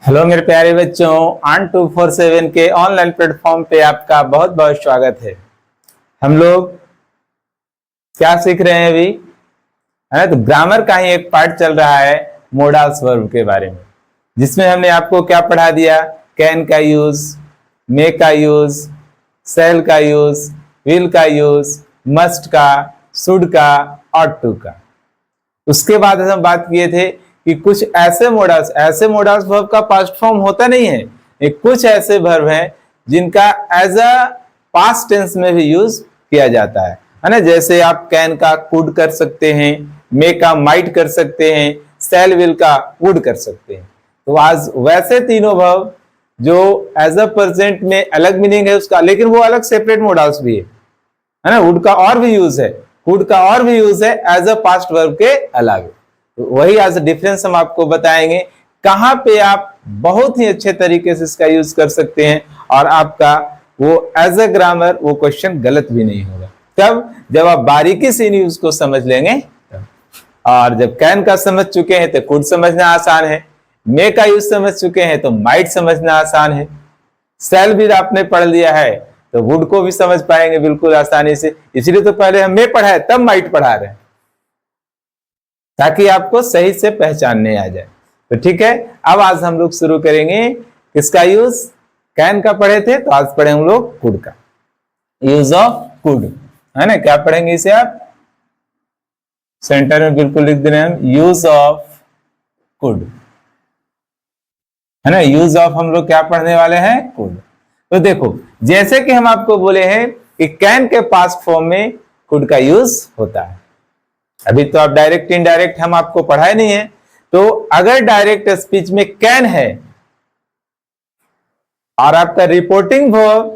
Hello मेरे प्यारे बच्चों, ऑन 247 के ऑनलाइन प्लेटफॉर्म पे आपका बहुत बहुत स्वागत है। हम लोग क्या सीख रहे हैं अभी, है ना? तो ग्रामर का ही एक पार्ट चल रहा है मोडाल्स वर्ब के बारे में, जिसमें हमने आपको क्या पढ़ा दिया? कैन का यूज, मे का यूज, सेल का यूज, विल का यूज, मस्ट का, शुड का, ऑट टू का। उसके बाद हम बात किए थे कि कुछ ऐसे मोडाल्स वर्ब का पास्ट फॉर्म होता नहीं है, एक कुछ ऐसे वर्ब हैं जिनका एज अ पास्ट टेंस में भी यूज किया जाता है ना? जैसे आप कैन का कुड कर सकते हैं, मे का माइट कर सकते हैं, सेल विल का वुड कर सकते हैं। तो आज वैसे तीनों वर्ब जो एज अ प्रेजेंट में अलग मीनिंग है उसका, लेकिन वो अलग सेपरेट मोडाल्स भी है ना? वुड का और भी यूज है, कुड का और भी यूज है एज अ पास्ट वर्ब के अलावा। तो वही आज डिफरेंस हम आपको बताएंगे, कहां पे आप बहुत ही अच्छे तरीके से इसका यूज कर सकते हैं और आपका वो एज अ ग्रामर वो क्वेश्चन गलत भी नहीं होगा। तब जब आप बारीकी से इन यूज को समझ लेंगे तब। और जब कैन का समझ चुके हैं तो कुड समझना आसान है, मे का यूज समझ चुके हैं तो माइट समझना आसान है, सेल भी आपने पढ़ लिया है तो वुड को भी समझ पाएंगे बिल्कुल आसानी से। इसलिए तो पहले हम मे पढ़ा है तब माइट पढ़ा रहे हैं, ताकि आपको सही से पहचानने आ जाए। तो ठीक है, अब आज हम लोग शुरू करेंगे किसका यूज? कैन का पढ़े थे तो आज पढ़े हम लोग कुड का। यूज ऑफ कुड, है ना? क्या पढ़ेंगे इसे आप? सेंटर में बिल्कुल लिख दे रहे हैं हम, यूज ऑफ कुड, है ना? यूज ऑफ हम लोग क्या पढ़ने वाले हैं? कुड। तो देखो, जैसे कि हम आपको बोले हैं कि कैन के पास्ट फॉर्म में कुड का यूज होता है। अभी तो आप डायरेक्ट इनडायरेक्ट हम आपको पढ़ाए नहीं है, तो अगर डायरेक्ट स्पीच में कैन है और आपका रिपोर्टिंग वर्ब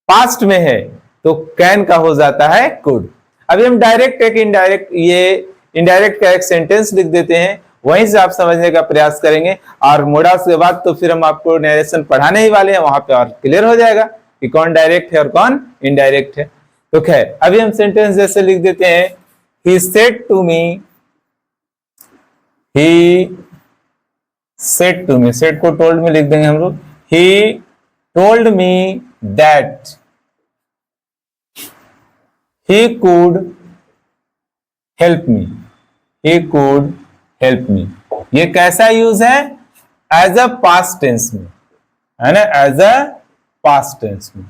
पास्ट में है तो कैन का हो जाता है कुड। अभी हम डायरेक्ट एक इनडायरेक्ट, ये इनडायरेक्ट का एक सेंटेंस लिख देते हैं, वहीं से आप समझने का प्रयास करेंगे और मोडाल्स के बाद तो फिर हम आपको नरेशन पढ़ाने ही वाले हैं, वहां पे और क्लियर हो जाएगा कि कौन डायरेक्ट है और कौन इनडायरेक्ट है। तो खैर, अभी हम सेंटेंस जैसे लिख देते हैं, he said to me, said को told में लिख देंगे हम लोग, he told me that he could help me। ये कैसा यूज है? एज अ पास्ट टेंस में, है ना? एज अ पास्ट टेंस में,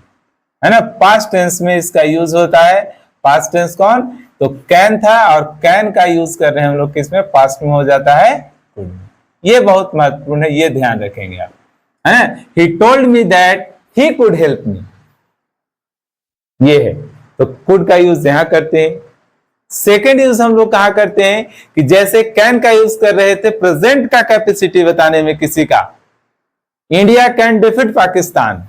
है ना? पास्ट टेंस में इसका यूज होता है। पास्ट टेंस कौन? तो कैन था और कैन का यूज कर रहे हैं हम लोग किसमें? पास्ट में हो जाता है कुड में। ये बहुत महत्वपूर्ण है, ये ध्यान रखेंगे आप, है ना? ही told me that he could help me, ये है। तो कुड का यूज यहां करते हैं। सेकेंड यूज हम लोग कहां करते हैं कि जैसे कैन का यूज कर रहे थे प्रेजेंट का कैपेसिटी बताने में किसी का, इंडिया कैन डिफीट पाकिस्तान,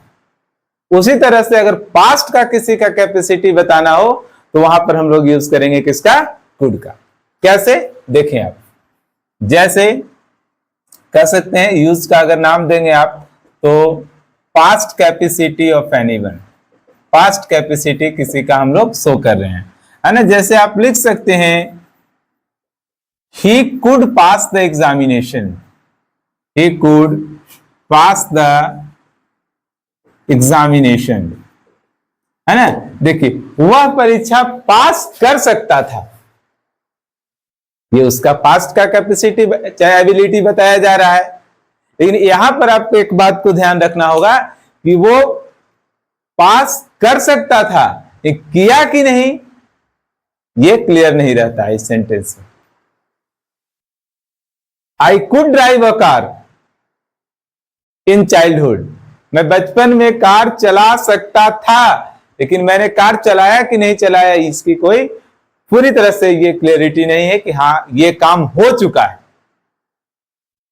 उसी तरह से अगर पास्ट का किसी का कैपेसिटी बताना हो तो वहां पर हम लोग यूज करेंगे किसका? कुड का। कैसे? देखें आप, जैसे कह सकते हैं यूज का अगर नाम देंगे आप तो past capacity of anyone, past capacity किसी का हम लोग शो कर रहे हैं, है ना? जैसे आप लिख सकते हैं he could pass the examination, he could pass the examination, है ना? देखिए, वह परीक्षा पास कर सकता था, ये उसका पास्ट का कैपेसिटी चाहे एबिलिटी बताया जा रहा है। लेकिन यहां पर आपको एक बात को ध्यान रखना होगा कि वो पास कर सकता था, ये किया कि नहीं ये क्लियर नहीं रहता है इस सेंटेंस में। I could drive a car in childhood, मैं बचपन में कार चला सकता था, लेकिन मैंने कार चलाया कि नहीं चलाया इसकी कोई पूरी तरह से ये क्लियरिटी नहीं है कि हाँ ये काम हो चुका है,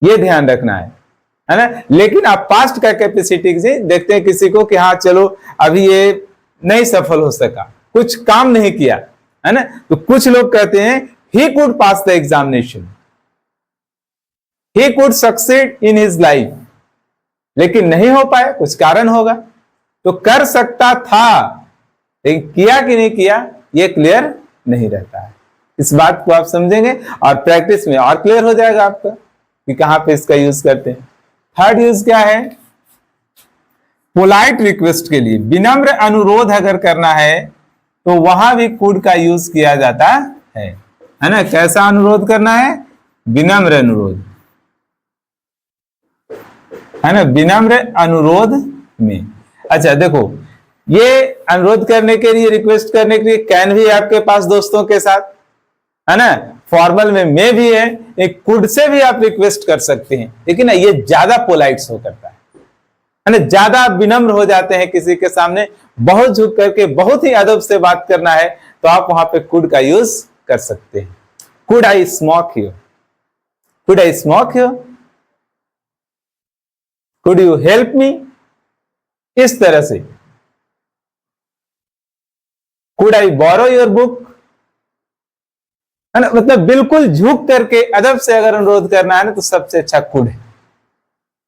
ये ध्यान रखना है ना? लेकिन आप पास्ट का कैपेसिटी से देखते हैं किसी को कि हाँ चलो अभी ये नहीं सफल हो सका, कुछ काम नहीं किया, है ना? तो कुछ लोग कहते हैं he could pass the examination, he could succeed in his life, लेकिन नहीं हो पाया, कुछ कारण होगा। तो कर सकता था, लेकिन किया कि नहीं किया ये क्लियर नहीं रहता है। इस बात को आप समझेंगे और प्रैक्टिस में और क्लियर हो जाएगा आपका कि कहां पे इसका यूज करते हैं। थर्ड यूज क्या है? पोलाइट रिक्वेस्ट के लिए, विनम्र अनुरोध अगर करना है तो वहां भी कुड का यूज किया जाता है ना? कैसा अनुरोध करना है? विनम्र अनुरोध, है ना? विनम्र अनुरोध में। अच्छा देखो, ये अनुरोध करने के लिए, रिक्वेस्ट करने के लिए कैन भी आपके पास दोस्तों के साथ, है ना? फॉर्मल में मे भी है, एक कुड से भी आप रिक्वेस्ट कर सकते हैं, लेकिन ना ये ज्यादा पोलाइट शो करता है ना? ज्यादा विनम्र हो जाते हैं किसी के सामने, बहुत झुक करके बहुत ही अदब से बात करना है तो आप वहां पे कुड का यूज कर सकते हैं। Could I smoke you, could I smoke you, could you help me, इस तरह से। Could I borrow your book, है ना? मतलब बिल्कुल झुक करके अदब से अगर अनुरोध करना है ना तो सबसे अच्छा कुड है।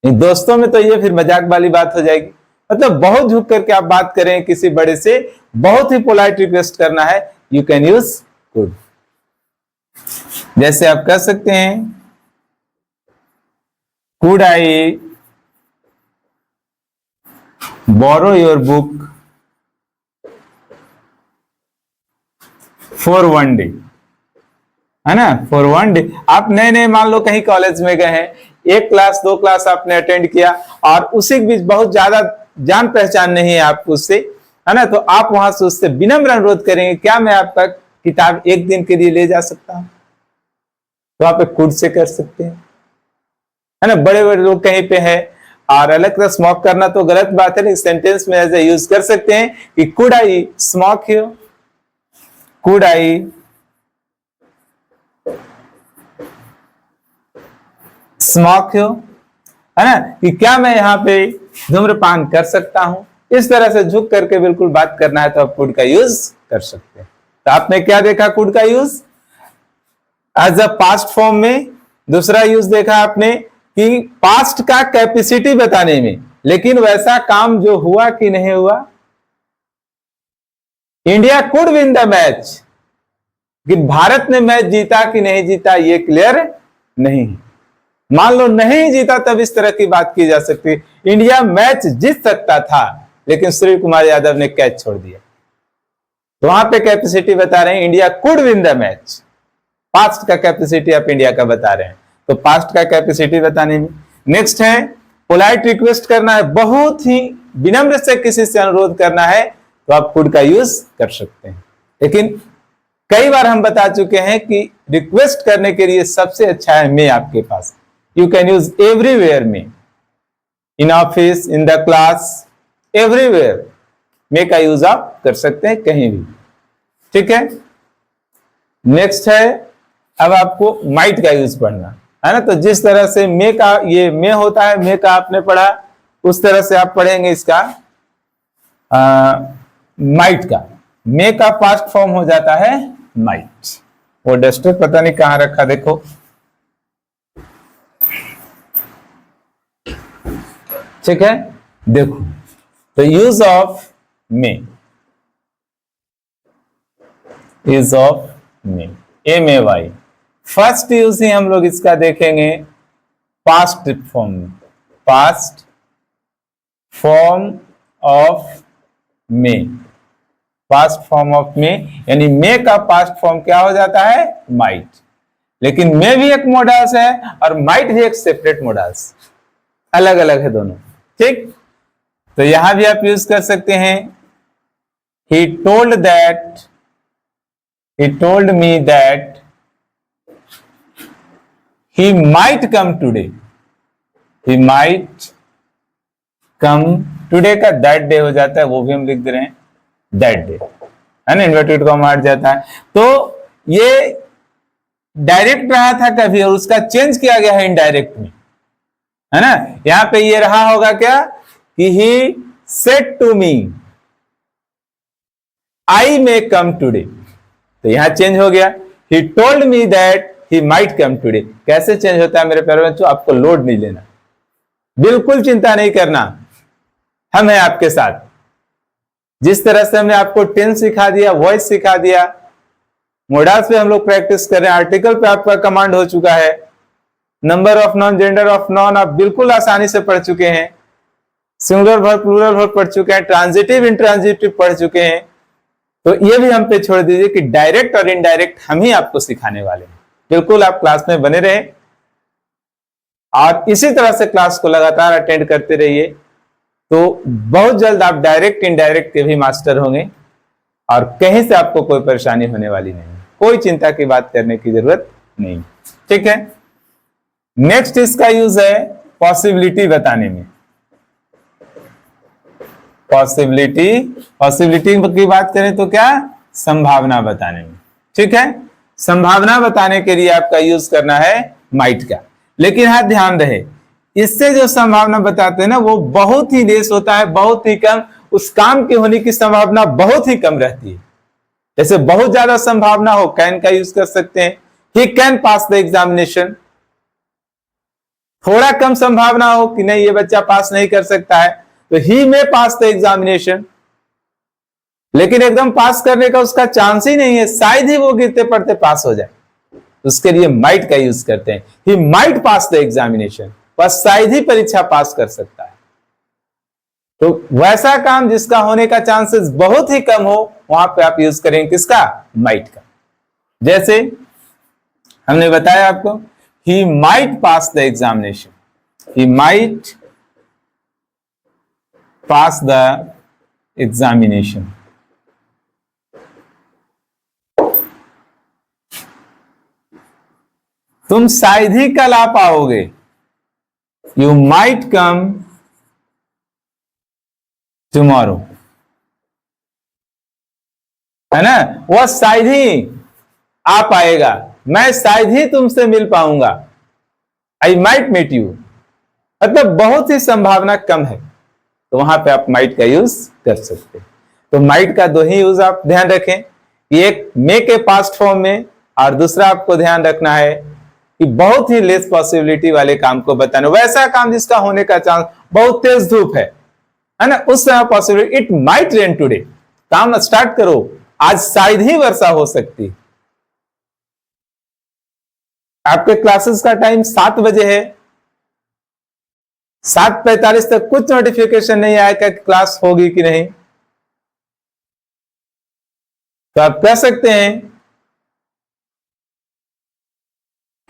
दोस्तों में तो ये फिर मजाक वाली बात हो जाएगी, मतलब बहुत झुक करके आप बात करें किसी बड़े से, बहुत ही पोलाइट रिक्वेस्ट करना है, यू कैन यूज कुड। जैसे आप कह सकते हैं, could I borrow your book for one day, है ना? For one day. आप नए नए मान लो कहीं कॉलेज में गए हैं, एक क्लास दो क्लास आपने अटेंड किया और उसी के बीच बहुत ज्यादा जान पहचान नहीं है आपको उससे, है ना? तो आप वहां से उससे विनम्र अनुरोध करेंगे, क्या मैं आपका किताब एक दिन के लिए ले जा सकता हूं? तो आप कुड से कर सकते हैं, है ना? बड़े बड़े लोग कहीं पे है और अलग तरह स्मोक करना तो गलत बात है, लेकिन सेंटेंस में ऐसे यूज कर सकते हैं कि could I smoke you, could I smoke you, है ना? कि क्या मैं यहाँ पे धूम्रपान कर सकता हूं? इस तरह से झुक करके बिल्कुल बात करना है तो आप कुड का यूज कर सकते हैं। तो आपने क्या देखा कुड का use? As a past form में। दूसरा यूज देखा आपने कि पास्ट का कैपेसिटी बताने में, लेकिन वैसा काम जो हुआ कि नहीं हुआ। India could win the match, कि भारत ने मैच जीता कि नहीं जीता ये क्लियर नहीं है। मान लो नहीं जीता तब इस तरह की बात की जा सकती है। इंडिया मैच जीत सकता था लेकिन सूर्य कुमार यादव ने कैच छोड़ दिया, तो वहां पे कैपेसिटी बता रहे हैं India could win the match. Past का कैपेसिटी आप इंडिया का बता रहे हैं, तो पास्ट का कैपेसिटी बताने में। नेक्स्ट है पोलाइट रिक्वेस्ट करना है, बहुत ही विनम्र से किसी से अनुरोध करना है तो आप कुड का यूज कर सकते हैं। लेकिन कई बार हम बता चुके हैं कि रिक्वेस्ट करने के लिए सबसे अच्छा है मे आपके पास। You can use everywhere में, in office, in the class, everywhere मे का यूज आप कर सकते हैं कहीं भी, ठीक है? नेक्स्ट है, अब आपको माइट का यूज पढ़ना है ना? तो जिस तरह से मे का ये मे होता है, मे का आपने पढ़ा, उस तरह से आप पढ़ेंगे इसका माइट का। मे का पास्ट फॉर्म हो जाता है माइट। वो डस्टर पता नहीं कहां रखा, देखो, ठीक है? देखो, तो use of may, use of may, MAY। First use ही हम लोग इसका देखेंगे पास्ट फॉर्म में, past form of may, past form of may, यानी मे का पास्ट फॉर्म क्या हो जाता है? माइट। लेकिन मे भी एक मोडास है और माइट भी एक सेपरेट मोडास, अलग अलग है दोनों, ठीक? तो यहां भी आप यूज कर सकते हैं, he told me that he might come today, he might come today का that day हो जाता है, वो भी हम लिख दे रहे हैं that day, है ना? इन्वर्टेड कॉमा हट जाता है। तो ये डायरेक्ट रहा था कभी और उसका चेंज किया गया है इनडायरेक्ट में, है ना? यहां पे ये रहा होगा क्या कि he said to me I may come today, तो यहां चेंज हो गया, he told me that he might come today. कैसे चेंज होता है मेरे प्यारे बच्चों? आपको लोड नहीं लेना, बिल्कुल चिंता नहीं करना, हम हैं आपके साथ। जिस तरह से हमने आपको टेंस सिखा दिया, वॉइस सिखा दिया, मोडास पे हम लोग प्रैक्टिस कर रहे हैं, आर्टिकल पे आपका कमांड हो चुका है, number of non, gender of non आप बिल्कुल आसानी से पढ़ चुके हैं। सिंगुलर वर्ब, प्लूरल वर्ब पढ़ चुके हैं, ट्रांजिटिव इंट्रांजिटिव पढ़ चुके हैं। तो ये भी हम पे छोड़ दीजिए कि डायरेक्ट और इनडायरेक्ट हम ही आपको सिखाने वाले हैं। बिल्कुल आप क्लास में बने रहे और इसी तरह से क्लास को लगातार अटेंड करते रहिए, तो बहुत जल्द आप डायरेक्ट इनडायरेक्ट के भी मास्टर होंगे और कहीं से आपको कोई परेशानी होने वाली नहीं, कोई चिंता की बात करने की जरूरत नहीं। ठीक है, नेक्स्ट इसका यूज है पॉसिबिलिटी बताने में। पॉसिबिलिटी की बात करें तो क्या, संभावना बताने में। ठीक है, संभावना बताने के लिए आपका यूज करना है माइट का। लेकिन हाँ ध्यान रहे, इससे जो संभावना बताते हैं ना वो बहुत ही लेस होता है, बहुत ही कम, उस काम के होने की संभावना बहुत ही कम रहती है। जैसे बहुत ज्यादा संभावना हो, कैन का यूज कर सकते हैं, he can pass the examination. थोड़ा कम संभावना हो कि नहीं ये बच्चा पास नहीं कर सकता है, तो ही में पास द एग्जामिनेशन। लेकिन एकदम पास करने का उसका चांस ही नहीं है, शायद ही वो गिरते पड़ते पास हो जाए, उसके लिए माइट का यूज करते हैं। He might pass the examination, बस शायद ही परीक्षा पास कर सकता है। तो वैसा काम जिसका होने का चांसेस बहुत ही कम हो, वहां पे आप यूज करेंगे किसका, माइट का। जैसे हमने बताया आपको, he might pass the examination, he might pass the examination. तुम शायद ही कल आ पाओगे, यू माइट कम टुमारो, है ना, वह शायद ही आ पाएगा, मैं शायद ही तुमसे मिल पाऊंगा, आई माइट मीट यू। मतलब बहुत ही संभावना कम है, तो वहां पे आप माइट का यूज कर सकते हैं। तो माइट का दो ही यूज आप ध्यान रखें, एक मे के पास्ट फॉर्म में, और दूसरा आपको ध्यान रखना है कि बहुत ही लेस पॉसिबिलिटी वाले काम को बताना, वैसा काम जिसका होने का चांस, बहुत तेज धूप है ना, उस समय possibility, it might rain today, काम स्टार्ट करो, आज शायद ही वर्षा हो सकती। आपके क्लासेस का टाइम 7 बजे है, 7:45 तक कुछ नोटिफिकेशन नहीं आएगा कि क्लास होगी कि नहीं, तो आप कह सकते हैं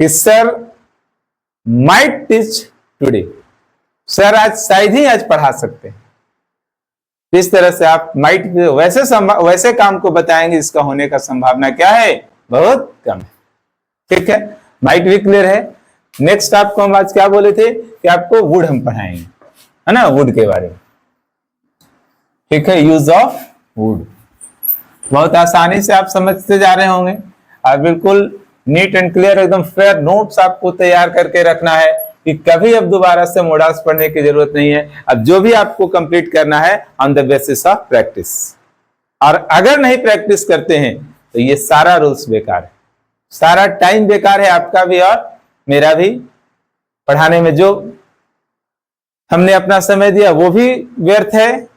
कि sir might teach today, sir आज शायद ही आज पढ़ा सकते हैं। इस तरह से आप माइट वैसे काम को बताएंगे जिसका होने का संभावना क्या है, बहुत कम है। ठीक है, माइट भी क्लियर है। नेक्स्ट आपको हम आज क्या बोले थे कि आपको वुड हम पढ़ाएंगे, है ना, वुड के बारे में। ठीक है, यूज ऑफ वुड बहुत आसानी से आप समझते जा रहे होंगे, और बिल्कुल नीट एंड क्लियर एकदम फेयर नोट्स आपको तैयार करके रखना है कि कभी अब दोबारा से मॉडल्स पढ़ने की जरूरत नहीं है। अब जो भी आपको कंप्लीट करना है on the basis of practice, और अगर नहीं प्रैक्टिस करते हैं तो ये सारा रूल्स बेकार है, सारा टाइम बेकार है, आपका भी और मेरा भी। पढ़ाने में जो हमने अपना समय दिया वो भी व्यर्थ है,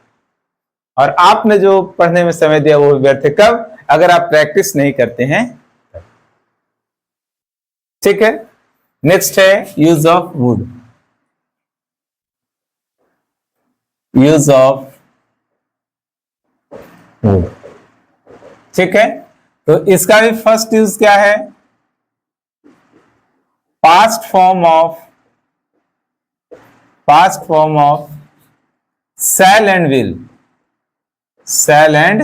और आपने जो पढ़ने में समय दिया वो भी व्यर्थ है। कब, अगर आप प्रैक्टिस नहीं करते हैं। ठीक है, नेक्स्ट है use of would. Use of would, ठीक है, तो इसका भी फर्स्ट यूज क्या है, past form of shall and will. Shall and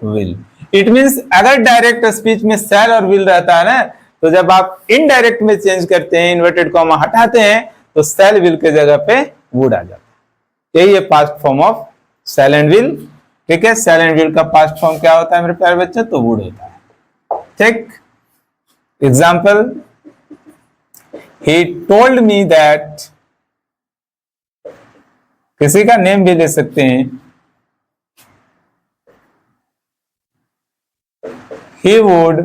will, it means अगर डायरेक्ट स्पीच में शैल और विल रहता है ना, तो जब आप इनडायरेक्ट में चेंज करते हैं, इन्वर्टेड कॉमा हटाते हैं, तो शैल विल के जगह पे वुड आ जाता है। यही है past form of shall and will. ठीक है, शैल एंड विल का पास्ट फॉर्म क्या होता है मेरे प्यारे बच्चे, तो वुड होता है। ठीक, example, he told me that, किसी का नेम भी ले सकते हैं, he would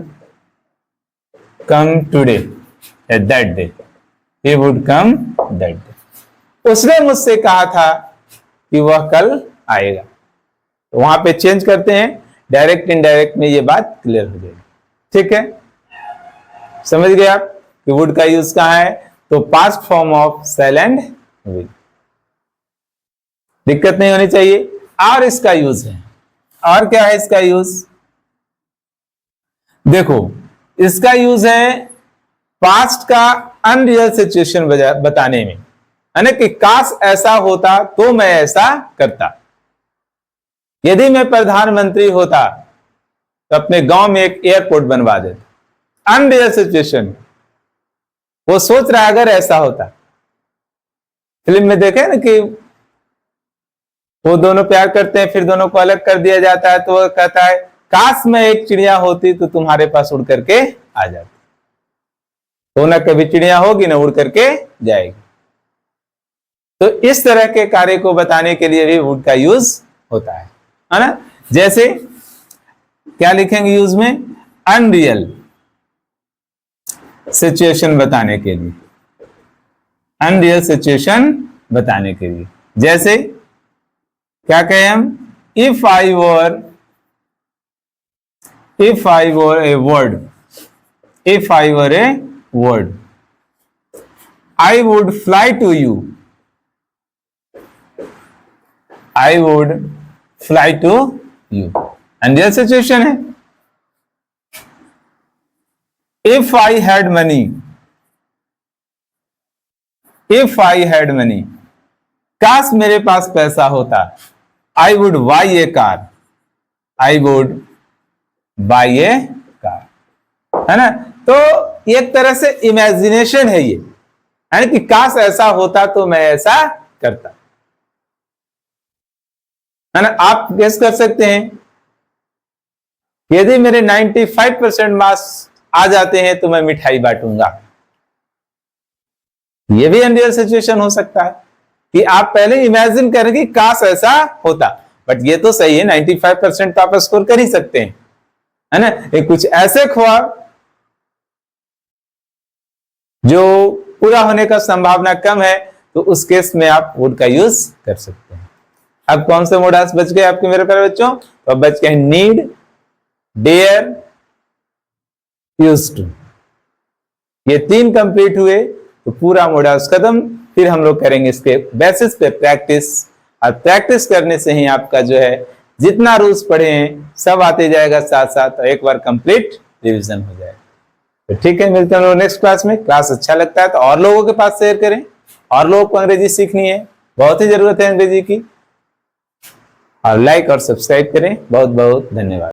come today at that day, he would come that day। उसने मुझसे कहा था कि वह कल आएगा, तो वहां पे चेंज करते हैं, डायरेक्ट इनडायरेक्ट में ये बात क्लियर हो जाएगी। ठीक है, समझ गए आप कि वुड का यूज कहाँ है, तो past form of shall and will. दिक्कत नहीं होनी चाहिए। और इसका यूज है, और क्या है इसका यूज? देखो, इसका यूज है पास्ट का अनरियल सिचुएशन बताने में, यानी कि काश ऐसा होता तो मैं ऐसा करता। यदि मैं प्रधानमंत्री होता तो अपने गांव में एक एयरपोर्ट बनवा देता। अनरियल सिचुएशन, वो सोच रहा है अगर ऐसा होता। फिल्म में देखे ना कि वो दोनों प्यार करते हैं, फिर दोनों को अलग कर दिया जाता है, तो वो कहता है काश मैं एक चिड़िया होती तो तुम्हारे पास उड़ करके आ जाती। तो ना कभी चिड़िया होगी ना उड़ करके जाएगी। तो इस तरह के कार्य को बताने के लिए भी वुड का यूज होता है ना। जैसे क्या लिखेंगे यूज में? अनरियल सिचुएशन बताने के लिए, अनरियल सिचुएशन बताने के लिए। जैसे क्या कहें हम? If I were a word, if I were a word, I would fly to you, I would fly to you. Unreal situation है। If I had money, if I had money, काश मेरे पास पैसा होता। I would buy a car, I would buy a car, है ना। तो एक तरह से इमेजिनेशन है ये, यानी कि काश ऐसा होता तो मैं ऐसा करता, है ना। आप गेस कर सकते हैं, यदि मेरे 95% मार्क्स आ जाते हैं तो मैं मिठाई बांटूंगा। ये भी अनरियल सिचुएशन हो सकता है कि आप पहले इमेजिन करें कि काश ऐसा होता। बट ये तो सही है, 95% तो आप स्कोर कर ही सकते हैं, है ना। ये कुछ ऐसे ख्वाब जो पूरा होने का संभावना कम है, तो उस केस में आप वुड का यूज कर सकते हैं। अब कौन से मोडास बच गए आपके मेरे प्यारे बच्चों? तो अब बच गए नीड, डेयर, यूज्ड टू। ये 3 कंप्लीट हुए तो पूरा मोडास खत्म। फिर हम लोग करेंगे इसके बेसिस पे प्रैक्टिस, और प्रैक्टिस करने से ही आपका जो है जितना रूल्स पढ़े हैं सब आते जाएगा साथ साथ, और एक बार कंप्लीट रिवीजन हो जाएगा। तो ठीक है, मिलते हैं लोग नेक्स्ट क्लास में। क्लास अच्छा लगता है तो और लोगों के पास शेयर करें, और लोगों को अंग्रेजी सीखनी है, बहुत ही जरूरत है अंग्रेजी की। और लाइक और सब्सक्राइब करें। बहुत बहुत धन्यवाद।